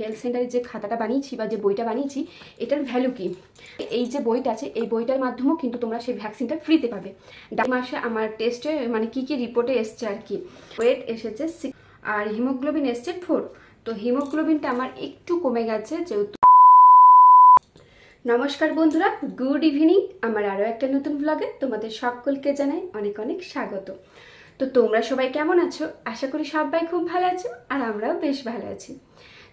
Health সেন্টারে যে খাতাটা বানিয়েছি বা যে বইটা বানিয়েছি এটার ভ্যালু কি। এই যে বইটা আছে এই বইটার মাধ্যমেও কিন্তু তোমরা সেই ভ্যাকসিনটা ফ্রিতে পাবে। মাসে আমার টেস্টে মানে কি রিপোর্টে এসছে আর কি, ওয়েট এসেছে 6 আর হিমোগ্লোবিন এসছে 4। তো হিমোগ্লোবিনটা আমার একটু কমে গেছে যেহেতু। নমস্কার বন্ধুরা, গুড ইভিনিং। আমার আরও একটা নতুন ব্লগে তোমাদের সকলকে জানাই অনেক অনেক স্বাগত। তো তোমরা সবাই কেমন আছো? আশা করি সবাই খুব ভালো আছো আর আমরাও বেশ ভালো আছি।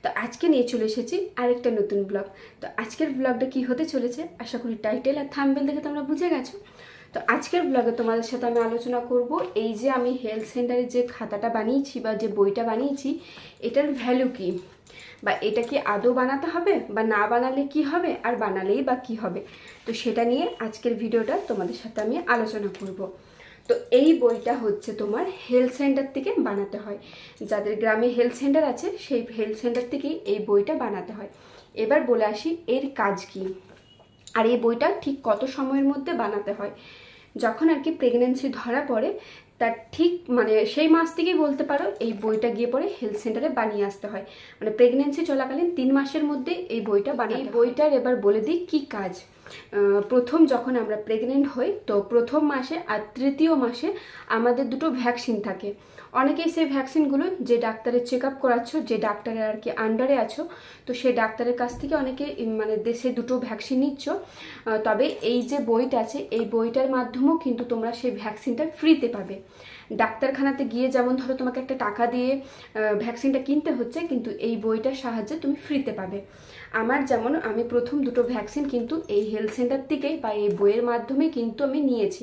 তো আজকে নিয়ে চলে এসেছি আরেকটা নতুন ব্লগ। তো আজকের ব্লগটা কি হতে চলেছে আশা করি টাইটেল আর থাম্বনেল দেখে তোমরা বুঝে গেছো। তো আজকের ব্লগে তোমাদের সাথে আমি আলোচনা করব এই যে আমি হেলথ সেন্টারে যে খাতাটা বানিয়েছি বা যে বইটা বানিয়েছি এটার ভ্যালু কি, বা এটা কি আদৌ বানাতে হবে বা না বানালে কি হবে আর বানালেই বা কি হবে। তো সেটা নিয়ে আজকের ভিডিওটা তোমাদের সাথে আমি আলোচনা করব। তো এই বইটা হচ্ছে তোমার হেলথ সেন্টার থেকে বানাতে হয়, যাদের গ্রামে হেলথ সেন্টার আছে সেই হেলথ সেন্টার থেকেই এই বইটা বানাতে হয়। এবার বলে আসি এর কাজ কি আর এই বইটা ঠিক কত সময়ের মধ্যে বানাতে হয়। যখন আর কি প্রেগনেন্সি ধরা পড়ে তার ঠিক মানে সেই মাস থেকেই বলতে পারো এই বইটা গিয়ে পরে হেলথ সেন্টারে বানিয়ে আসতে হয়। মানে প্রেগনেন্সি চলাকালীন 3 মাসের মধ্যে এই বইটা বানিয়ে। এই বইটার এবার বলে দিই কি কাজ। প্রথম যখন আমরা প্রেগনেন্ট হই তো প্রথম মাসে আর তৃতীয় মাসে আমাদের দুটো ভ্যাকসিন থাকে। অনেকেই সেই ভ্যাকসিনগুলো যে ডাক্তারের চেক আপ করাচ্ছ, যে ডাক্তারের আর কি আন্ডারে আছো, তো সেই ডাক্তারের কাছ থেকে অনেকে মানে দেশে দুটো ভ্যাকসিন নিচ্ছ। তবে এই যে বইটা আছে এই বইটার মাধ্যমেও কিন্তু তোমরা সেই ভ্যাকসিনটা ফ্রিতে পাবে। ডাক্তারখানাতে গিয়ে যেমন ধরো তোমাকে একটা টাকা দিয়ে ভ্যাকসিনটা কিনতে হচ্ছে, কিন্তু এই বইটার সাহায্যে তুমি ফ্রিতে পাবে। আমার যেমন আমি প্রথম দুটো ভ্যাকসিন কিন্তু এই হেলথ সেন্টার থেকেই বা এই বইয়ের মাধ্যমে কিন্তু আমি নিয়েছি,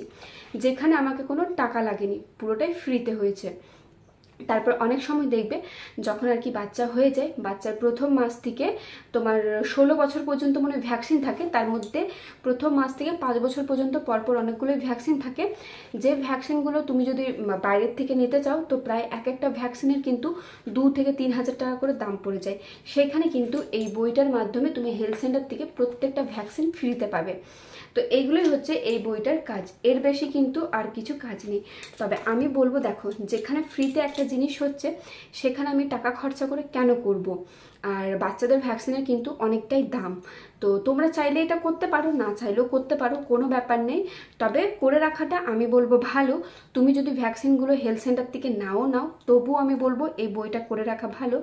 যেখানে আমাকে কোনো টাকা লাগেনি, পুরোটাই ফ্রিতে হয়েছে। তারপর অনেক সময় দেখবে যখন আর কি বাচ্চা হয়ে যায়, বাচ্চার প্রথম মাস থেকে তোমার 16 বছর পর্যন্ত মনে ভ্যাকসিন থাকে, তার মধ্যে প্রথম মাস থেকে 5 বছর পর্যন্ত পরপর অনেকগুলোই ভ্যাকসিন থাকে। যে ভ্যাকসিনগুলো তুমি যদি বাইরের থেকে নিতে চাও তো প্রায় এক একটা ভ্যাকসিনের কিন্তু 2 থেকে 3 হাজার টাকা করে দাম পড়ে যায়। সেখানে কিন্তু এই বইটার মাধ্যমে তুমি হেলথ সেন্টার থেকে প্রত্যেকটা ভ্যাকসিন ফ্রিতে পাবে। তো এইগুলোই হচ্ছে এই বইটার কাজ, এর বেশি কিন্তু আর কিছু কাজ নেই। তবে আমি বলবো দেখো, যেখানে ফ্রিতে একটা জিনিস হচ্ছে সেখানে আমি টাকা খরচা করে কেন করব। আর বাচ্চাদের ভ্যাকসিনের কিন্তু অনেকটাই দাম। তো তোমরা চাইলে এটা করতে পারো, না চাইলেও করতে পারো, কোনো ব্যাপার নেই। তবে করে রাখাটা আমি বলবো ভালো। তুমি যদি ভ্যাকসিনগুলো হেলথ সেন্টার থেকে নাও তবুও আমি বলবো এই বইটা করে রাখা ভালো।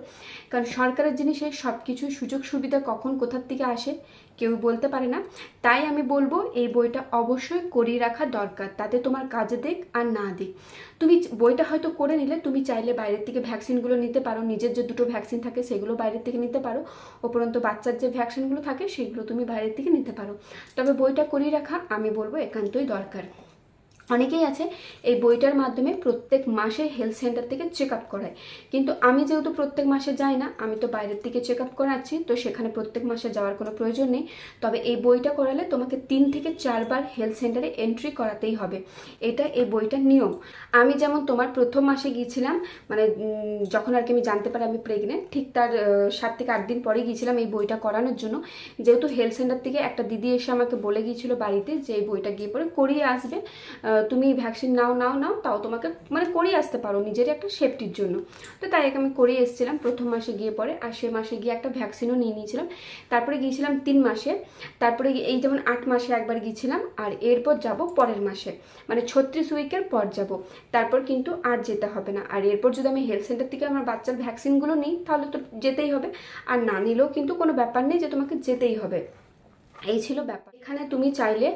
কারণ সরকারের জিনিসে সব কিছু সুযোগ সুবিধা কখন কোথার থেকে আসে কেউ বলতে পারে না। তাই আমি বলবো এই বইটা অবশ্যই করিয়ে রাখা দরকার, তাতে তোমার কাজে দিক আর না দিক। তুমি বইটা হয়তো করে নিলে তুমি চাইলে বাইরের থেকে ভ্যাকসিনগুলো নিতে পারো, নিজের যে দুটো ভ্যাকসিন থাকে সেগুলো বাইরের থেকে নিতে পারো, উপরন্তু বাচ্চার যে ভ্যাকসিনগুলো থাকে সেগুলো তুমি বাইরের থেকে নিতে পারো। তবে বইটা করিয়ে রাখা আমি বলবো একান্তই দরকার। অনেকেই আছে এই বইটার মাধ্যমে প্রত্যেক মাসে হেলথ সেন্টার থেকে চেক আপ করায়, কিন্তু আমি যেহেতু প্রত্যেক মাসে যাই না, আমি তো বাইরের থেকে চেক আপ করাচ্ছি, তো সেখানে প্রত্যেক মাসে যাওয়ার কোনো প্রয়োজন নেই। তবে এই বইটা করালে তোমাকে 3 থেকে 4 বার হেলথ সেন্টারে এন্ট্রি করাতেই হবে, এটা এই বইটার নিয়ম। আমি যেমন তোমার প্রথম মাসে গিয়েছিলাম, মানে যখন আর কি আমি জানতে পারি আমি প্রেগনেন্ট, ঠিক তার 7 থেকে 8 দিন পরে গিয়েছিলাম এই বইটা করানোর জন্য। যেহেতু হেলথ সেন্টার থেকে একটা দিদি এসে আমাকে বলে গিয়েছিল বাড়িতে যে এই বইটা গিয়ে পরে করিয়ে আসবে, তুমি ভ্যাকসিন নাও তাও তোমাকে মানে করিয়ে আসতে পারো নিজের একটা সেফটির জন্য। তো তাই আমি করিয়ে এসেছিলাম প্রথম মাসে গিয়ে পরে, আর সে মাসে গিয়ে একটা ভ্যাকসিনও নিয়ে নিয়েছিলাম। তারপরে গিয়েছিলাম 3 মাসে, তারপরে এই যেমন 8 মাসে একবার গিয়েছিলাম, আর এরপর যাব পরের মাসে মানে 36 উইকের পর যাব। তারপর কিন্তু আর যেতে হবে না। আর এরপর যদি আমি হেলথ সেন্টার থেকে আমার বাচ্চার ভ্যাকসিনগুলো নিই তাহলে তো যেতেই হবে, আর না নিলেও কিন্তু কোনো ব্যাপার নেই যে তোমাকে যেতেই হবে। এই ছিল ব্যাপার। এখানে তুমি চাইলে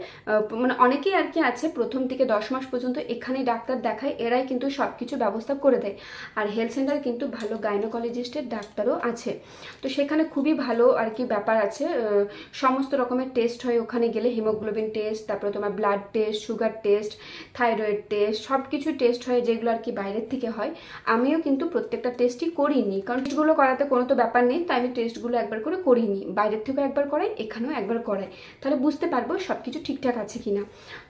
মানে অনেকেই আর কি আছে প্রথম থেকে 10 মাস পর্যন্ত এখানে ডাক্তার দেখায়, এরাই কিন্তু সব কিছু ব্যবস্থা করে দেয়। আর হেলথ সেন্টারে কিন্তু ভালো গাইনোকোলজিস্টের ডাক্তারও আছে, তো সেখানে খুবই ভালো আর কি ব্যাপার আছে। সমস্ত রকমের টেস্ট হয় ওখানে গেলে, হিমোগ্লোবিন টেস্ট, তারপরে তোমার blood test, sugar test, thyroid test, সব কিছু টেস্ট হয় যেগুলো আর কি বাইরের থেকে হয়। আমিও কিন্তু প্রত্যেকটা টেস্টই করিনি, কারণ টেস্টগুলো করাতে কোনো তো ব্যাপার নেই, তাই আমি টেস্টগুলো একবার করে করিনি, বাইরের থেকেও একবার করাই এখানেও একবার করাই, তাহলে বুঝতে পারবো সব কিছু ঠিকঠাক আছে কিনা।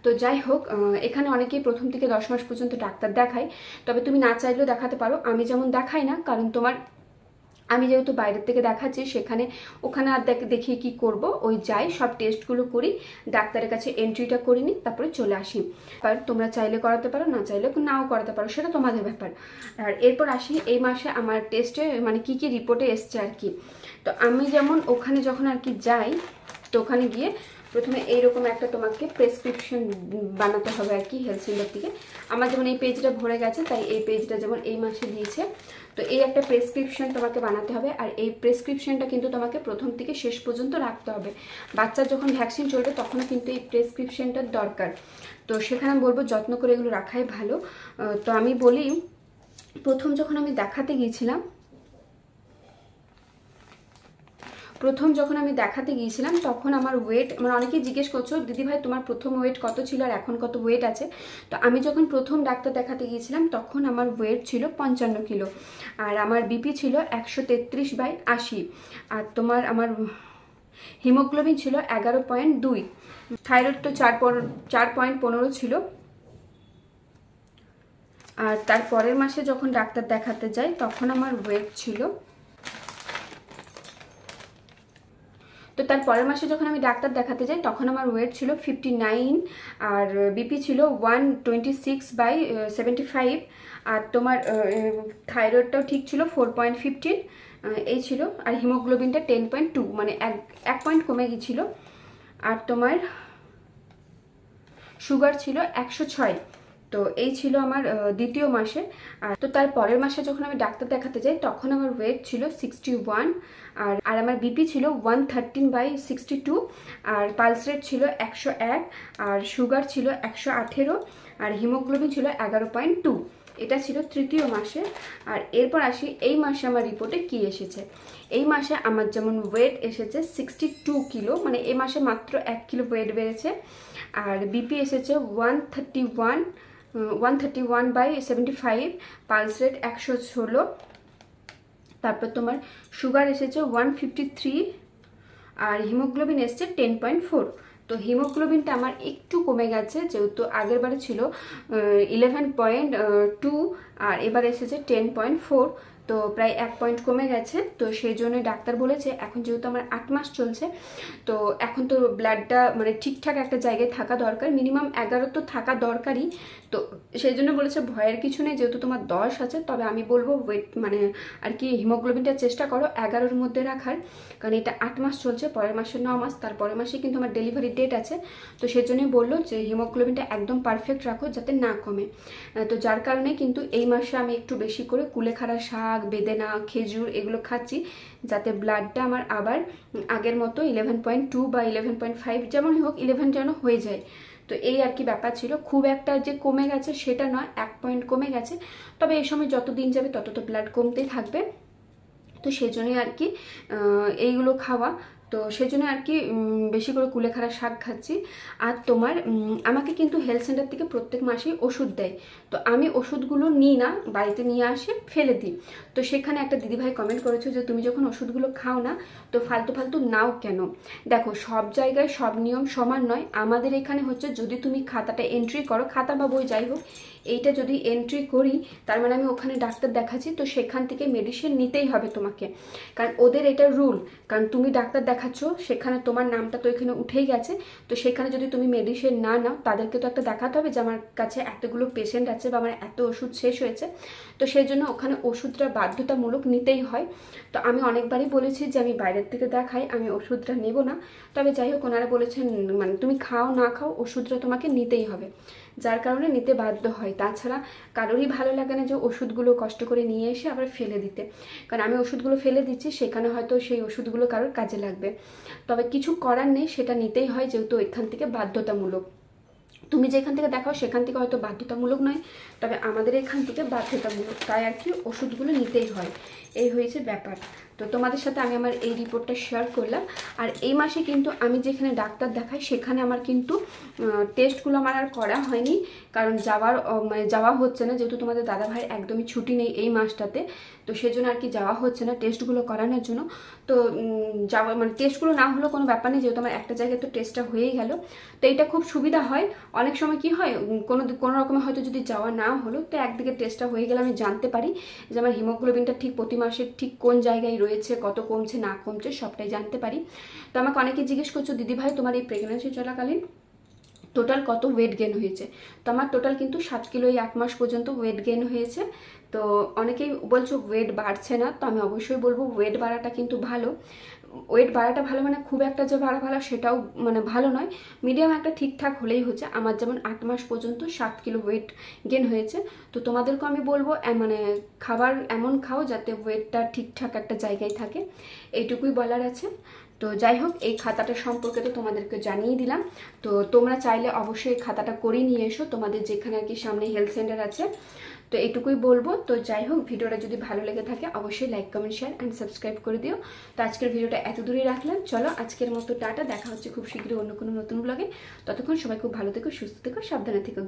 তো যাই হোক, এখানে অনেকেই প্রথম থেকে 10 মাস পর্যন্ত ডাক্তার দেখায়, তবে তুমি না চাইলেও দেখাতে পারো। আমি যেমন দেখাই না, কারণ তোমার আমি যেহেতু বাইরের থেকে দেখাচ্ছি ওখানে আর দেখিয়ে কি করব, ওই যাই সব টেস্টগুলো করি, ডাক্তারের কাছে এন্ট্রিটা করে নিই, তারপরে চলে আসি। আর তোমরা চাইলে করাতে পারো, না চাইলে নাও করাতে পারো, সেটা তোমাদের ব্যাপার। আর এরপর আসি এই মাসে আমার টেস্টে মানে কি কি রিপোর্টে এসছে আর কি। তো আমি যেমন ওখানে যখন আর কি যাই, তো ওখানে গিয়ে প্রথমে এইরকম একটা তোমাকে প্রেসক্রিপশন বানাতে হবে আর কি হেলথ সেন্টার থেকে। আমার যেমন এই পেজটা ভরে গেছে, তাই এই পেজটা যেমন এই মাসে দিয়েছে। তো এই একটা প্রেসক্রিপশন তোমাকে বানাতে হবে, আর এই প্রেসক্রিপশনটা কিন্তু তোমাকে প্রথম থেকে শেষ পর্যন্ত রাখতে হবে। বাচ্চার যখন ভ্যাকসিন চলবে তখনও কিন্তু এই প্রেসক্রিপশনটার দরকার। তো সেখানে আমি বলবো যত্ন করে এগুলো রাখাই ভালো। তো আমি বলি, প্রথম যখন আমি দেখাতে গিয়েছিলাম তখন আমার ওয়েট, মানে অনেকেই জিজ্ঞেস করছো দিদি ভাই তোমার প্রথম ওয়েট কত ছিল আর এখন কত ওয়েট আছে। তো আমি যখন প্রথম ডাক্তার দেখাতে গিয়েছিলাম তখন আমার ওয়েট ছিল 55 কিলো, আর আমার বিপি ছিল 133/80, আর আমার হিমোগ্লোবিন ছিল 11.2, থাইরয়েড তো 4.15 ছিল। আর তার পরের মাসে যখন ডাক্তার দেখাতে যাই তখন আমার ওয়েট ছিল, তো তার পরের মাসে যখন আমি ডাক্তার দেখাতে যাই তখন আমার ওয়েট ছিল 59, আর বিপি ছিল 126/75, আর তোমার থাইরয়েডটাও ঠিক ছিল 4.15 এই ছিল, আর হিমোগ্লোবিনটা 10.2, মানে এক পয়েন্ট কমে গিয়েছিল। আর তোমার সুগার ছিল 106। তো এই ছিল আমার দ্বিতীয় মাসে। আর তো তার পরের মাসে যখন আমি ডাক্তার দেখাতে যাই তখন আমার ওয়েট ছিল 61, আর আমার বিপি ছিল 113/62, আর পালস রেট ছিল 101, আর সুগার ছিল 118, আর হিমোগ্লোবিন ছিল 11.2। এটা ছিল তৃতীয় মাসে। আর এরপর আসি এই মাসে আমার রিপোর্টে কি এসেছে। এই মাসে আমার যেমন ওয়েট এসেছে 62 কিলো, মানে এই মাসে মাত্র 1 কিলো ওয়েট বেড়েছে। আর বিপি এসেছে 131/75, পালস রেট 116। তারপর তোমার সুগার এসেছে 153, আর হিমোগ্লোবিন এসছে 10.4। তো হিমোগ্লোবিনটা আমার একটু কমে গেছে, যেহেতু আগের বারে ছিল 11.2 আর এবার এসেছে 10.4, তো প্রায় 1 পয়েন্ট কমে গেছে। তো সেই জন্য ডাক্তার বলেছে এখন যেহেতু আমার 8 মাস চলছে, তো এখন তো ব্লাডটা মানে ঠিকঠাক একটা জায়গায় থাকা দরকার, মিনিমাম 11 তো থাকা দরকারই। তো সেই জন্য বলেছে ভয়ের কিছু নেই, যেহেতু তোমার 10 আছে, তবে আমি বলবো ওয়েট মানে আর কি হিমোগ্লোবিনটা চেষ্টা করো 11-র মধ্যে রাখার, কারণ এটা 8 মাস চলছে, পরের মাসে 9 মাস, তার পরের মাসে কিন্তু আমার ডেলিভারি ডেট আছে। তো সেই জন্যই বললো যে হিমোগ্লোবিনটা একদম পারফেক্ট রাখো যাতে না কমে। তো যার কারণে কিন্তু এই মাসে আমি একটু বেশি করে কুলেখাড়া শাক, বেদেনা, খেজুর এগুলো খাচ্ছি, যাতে ব্লাডটা আমার আবার আগের মতো 11.2 বা 11.5 যেমন হোক 11 যেন হয়ে যায়। তো এই আর কি ব্যাপার ছিল, খুব একটা যে কমে গেছে সেটা নয়, 1 পয়েন্ট কমে গেছে। তবে এই সময় যত দিন যাবে তত তো ব্লাড কমতেই থাকবে, তো সেই জন্যই আর কি এইগুলো খাওয়া। তো সেই জন্য আর কি বেশি করে কুলেখাড়া শাক খাচ্ছি। আর তোমার আমাকে কিন্তু হেলথ সেন্টার থেকে প্রত্যেক মাসেই ওষুধ দেয়, তো আমি ওষুধগুলো নিই না, বাড়িতে নিয়ে আসে ফেলে দিই। তো সেখানে একটা দিদিভাই কমেন্ট করেছো যে তুমি যখন ওষুধগুলো খাও না তো ফালতু ফালতু নাও কেন। দেখো সব জায়গায় সব নিয়ম সমান নয়, আমাদের এখানে হচ্ছে যদি তুমি খাতাটা এন্ট্রি করো, খাতা বা বই যাই হোক, এইটা যদি এন্ট্রি করি তার মানে আমি ওখানে ডাক্তার দেখাচ্ছি, তো সেখান থেকে মেডিসিন নিতেই হবে তোমাকে, কারণ ওদের এটা রুল। কারণ তুমি ডাক্তার দেখাচ্ছ, সেখানে তোমার নামটা তো এখানে উঠেই গেছে, তো সেখানে যদি তুমি মেডিসিন না নাও তাদেরকে তো একটা দেখাতে হবে যে আমার কাছে এতগুলো পেশেন্ট আছে বা আমার এত ওষুধ শেষ হয়েছে। তো সেই জন্য ওখানে ওষুধটা বাধ্যতামূলক নিতেই হয়। তো আমি অনেকবারই বলেছি যে আমি বাইরের থেকে দেখাই, আমি ওষুধটা নেব না, তবে যাই হোক ওনারা বলেছেন মানে তুমি খাও না খাও ওষুধটা তোমাকে নিতেই হবে, যার কারণে নিতে বাধ্য হয়। তাছাড়া কারোরই ভালো লাগে না যে ওষুধগুলো কষ্ট করে নিয়ে এসে আবার ফেলে দিতে, কারণ আমি ওষুধগুলো ফেলে দিচ্ছি, সেখানে হয়তো সেই ওষুধগুলো কারোর কাজে লাগবে। তবে কিছু করার নেই, সেটা নিতেই হয়, যেহেতু এখান থেকে বাধ্যতামূলক। তুমি যেখান থেকে দেখাও সেখান থেকে হয়তো বাধ্যতামূলক নয়, তবে আমাদের এখান থেকে বাধ্যতামূলক, তাই আর কি ওষুধগুলো নিতেই হয়। এই হয়েছে ব্যাপার। তো তোমাদের সাথে আমি আমার এই রিপোর্টটা শেয়ার করলাম। আর এই মাসে কিন্তু আমি যেখানে ডাক্তার দেখাই সেখানে আমার কিন্তু টেস্টগুলো আমার আর করা হয়নি, কারণ যাওয়া হচ্ছে না, যেহেতু তোমাদের দাদাভাইয়ের একদমই ছুটি নেই এই মাসটাতে, তো সেজন্য আর কি যাওয়া হচ্ছে না টেস্টগুলো করানোর জন্য। তো মানে টেস্টগুলো না হলেও কোনো ব্যাপার নেই, যেহেতু আমার একটা জায়গায় তো টেস্টটা হয়েই গেল। তো এটা খুব সুবিধা হয়। অনেক সময় কি হয় কোনো রকমে হয়তো যদি যাওয়া না হলো, তো একদিকে টেস্টটা হয়ে গেলে আমি জানতে পারি যে আমার হিমোগ্লোবিনটা ঠিক প্রতি মাসের ঠিক কোন জায়গায় রয়েছে, কত কমছে না কমছে সবটাই জানতে পারি। তো আমাকে অনেকে জিজ্ঞেস করছো দিদিভাই তোমার এই প্রেগনেন্সি চলাকালীন টোটাল কত ওয়েট গেন হয়েছে। তো আমার টোটাল কিন্তু 7 কিলো এই 8 মাস পর্যন্ত ওয়েট গেন হয়েছে। তো অনেকেই বলছো ওয়েট বাড়ছে না, তো আমি অবশ্যই বলবো ওয়েট বাড়াটা কিন্তু ভালো। ওয়েট বাড়াটা ভালো মানে খুব একটা যে বাড়া ভালো সেটাও মানে ভালো নয়, মিডিয়াম একটা ঠিকঠাক হলেই হচ্ছে। আমার যেমন 8 মাস পর্যন্ত 7 কিলো ওয়েট গেন হয়েছে। তো তোমাদেরকেও আমি বলবো মানে খাবার এমন খাও যাতে ওয়েটটা ঠিকঠাক একটা জায়গায় থাকে, এইটুকুই বলার আছে। তো যাই হোক, এই খাতাটা সম্পর্কে তো তোমাদেরকে জানিয়ে দিলাম। তো তোমরা চাইলে অবশ্যই এই খাতাটা করেই নিয়ে এসো তোমাদের যেখানে আর কি সামনে হেলথ সেন্টার আছে। তো এইটুকুই বলবো। তো যাই হোক, ভিডিওটা যদি ভালো লেগে থাকে অবশ্যই like comment share and subscribe করে দিও। তো আজকের ভিডিওটা এত দূরেই রাখলাম, চলো আজকের মতো টাটা, দেখা হচ্ছে খুব শীঘ্রই অন্য কোনো নতুন ব্লগে। ততক্ষণ সবাই খুব ভালো থেকো, সুস্থ থেকো, সাবধানে থেকো।